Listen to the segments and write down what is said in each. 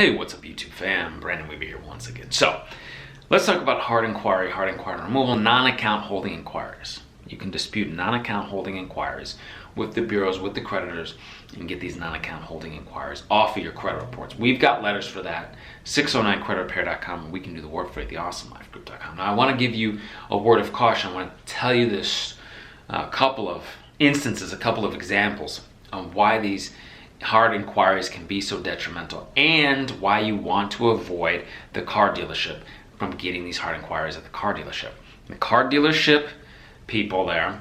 Hey, what's up YouTube fam? Brandon Weaver here once again. So, let's talk about hard inquiry removal, non-account holding inquiries. You can dispute non-account holding inquiries with the bureaus, with the creditors, and get these non-account holding inquiries off of your credit reports. We've got letters for that, 609creditrepair.com, and we can do the work for you at theawesomelifegroup.com. Now, I want to give you a word of caution. I want to tell you this couple of instances, a couple of examples of why these hard inquiries can be so detrimental and why you want to avoid the car dealership from getting these hard inquiries at the car dealership. The car dealership people there,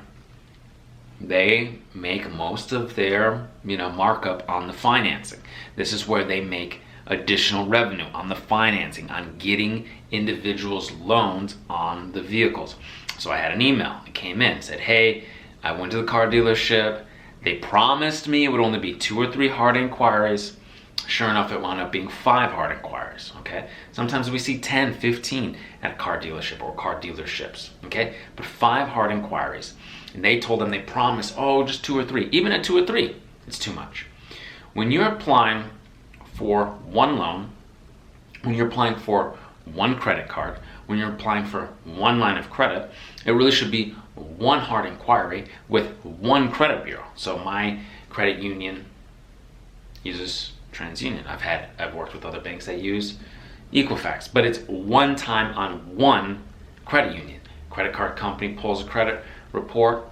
they make most of their markup on the financing. This is where they make additional revenue on the financing, on getting individuals loans on the vehicles. So I had an email that came in, said, hey, I went to the car dealership. They promised me it would only be 2 or 3 hard inquiries. Sure enough, it wound up being 5 hard inquiries, okay? Sometimes we see 10, 15 at a car dealership or car dealerships, okay? But 5 hard inquiries. And they told them they promised, oh, just 2 or 3. Even at 2 or 3, it's too much. When you're applying for one loan, when you're applying for one credit card, when you're applying for one line of credit, it really should be one hard inquiry with one credit bureau. So my credit union uses TransUnion. I've worked with other banks that use Equifax, but it's one time on one credit union. Credit card company pulls a credit report,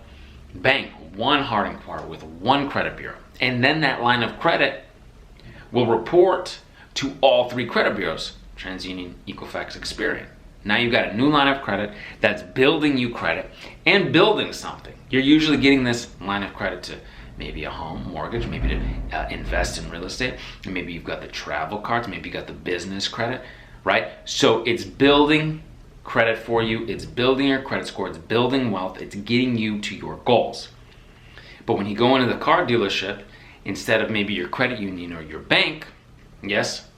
bank, one hard inquiry with one credit bureau. And then that line of credit will report to all 3 credit bureaus, TransUnion, Equifax, Experian. Now you've got a new line of credit that's building you credit and building something. You're usually getting this line of credit to maybe a home mortgage, maybe to invest in real estate, and maybe you've got the travel cards, maybe you got the business credit, right? So it's building credit for you, it's building your credit score, it's building wealth, it's getting you to your goals. But when you go into the car dealership, instead of maybe your credit union or your bank, yes,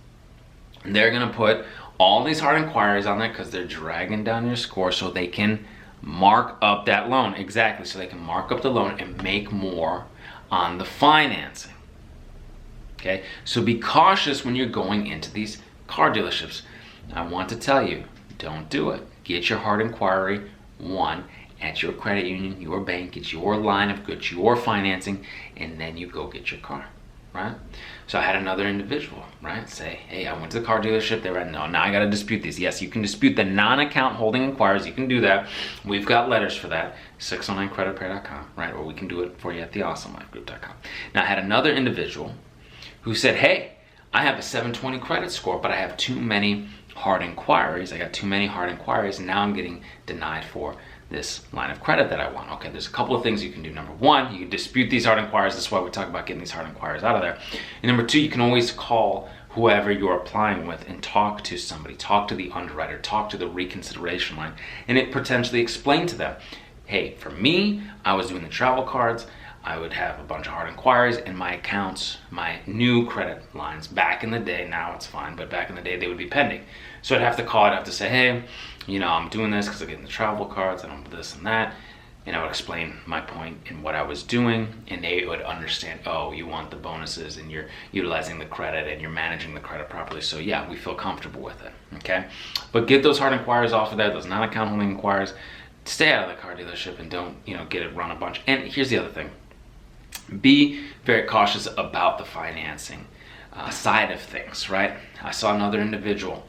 they're gonna put all these hard inquiries on there because they're dragging down your score so they can mark up that loan. Exactly, so they can mark up the loan and make more on the financing. Okay, so be cautious when you're going into these car dealerships. I want to tell you, don't do it. Get your hard inquiry one at your credit union, your bank, it's your line of goods, your financing, and then you go get your car. Right? So I had another individual, right, say, hey, I went to the car dealership. They were, no, now I got to dispute these. Yes, you can dispute the non-account holding inquiries. You can do that. We've got letters for that, 609creditrepair.com, right, or we can do it for you at theawesomelifegroup.com. Now I had another individual who said, hey, I have a 720 credit score, but I have too many hard inquiries. I got too many hard inquiries, and now I'm getting denied for this line of credit that I want. Okay, there's a couple of things you can do. Number 1, you can dispute these hard inquiries. That's why we talk about getting these hard inquiries out of there. And number 2, you can always call whoever you're applying with and talk to somebody, talk to the underwriter, talk to the reconsideration line, and it potentially explain to them, hey, for me, I was doing the travel cards, I would have a bunch of hard inquiries, and my accounts, my new credit lines, back in the day, now it's fine, but back in the day, they would be pending. So I'd have to call, I'd have to say, hey, I'm doing this because I'm getting the travel cards, and I'm this and that, and I would explain my point in what I was doing, and they would understand, oh, you want the bonuses, and you're utilizing the credit, and you're managing the credit properly, so yeah, we feel comfortable with it, okay? But get those hard inquiries off of there, those non-account holding inquiries, stay out of the car dealership, and don't, get it run a bunch. And here's the other thing. Be very cautious about the financing side of things, right? I saw another individual,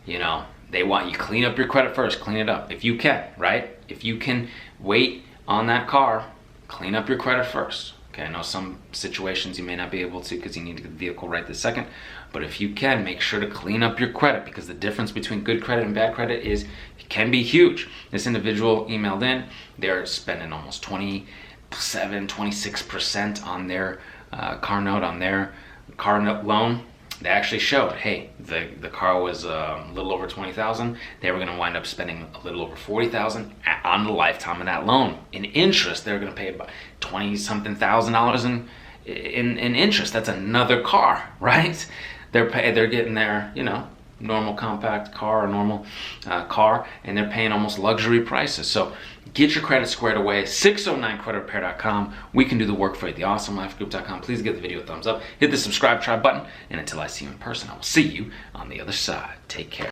they want you clean up your credit first, clean it up if you can, right? If you can wait on that car, clean up your credit first. Okay, I know some situations you may not be able to because you need to get the vehicle right this second, but if you can, make sure to clean up your credit because the difference between good credit and bad credit can be huge. This individual emailed in, they're spending almost 26% on their car note, on their car note loan. They actually showed, hey, the car was a little over $20,000. They were going to wind up spending a little over $40,000 on the lifetime of that loan. In interest, they're going to pay about $20-something thousand in interest. That's another car, right? They're getting their normal compact car or normal car, and they're paying almost luxury prices. So get your credit squared away. 609creditrepair.com. We can do the work for you. TheAwesomeLifeGroup.com. Please give the video a thumbs up. Hit the subscribe, try button. And until I see you in person, I will see you on the other side. Take care.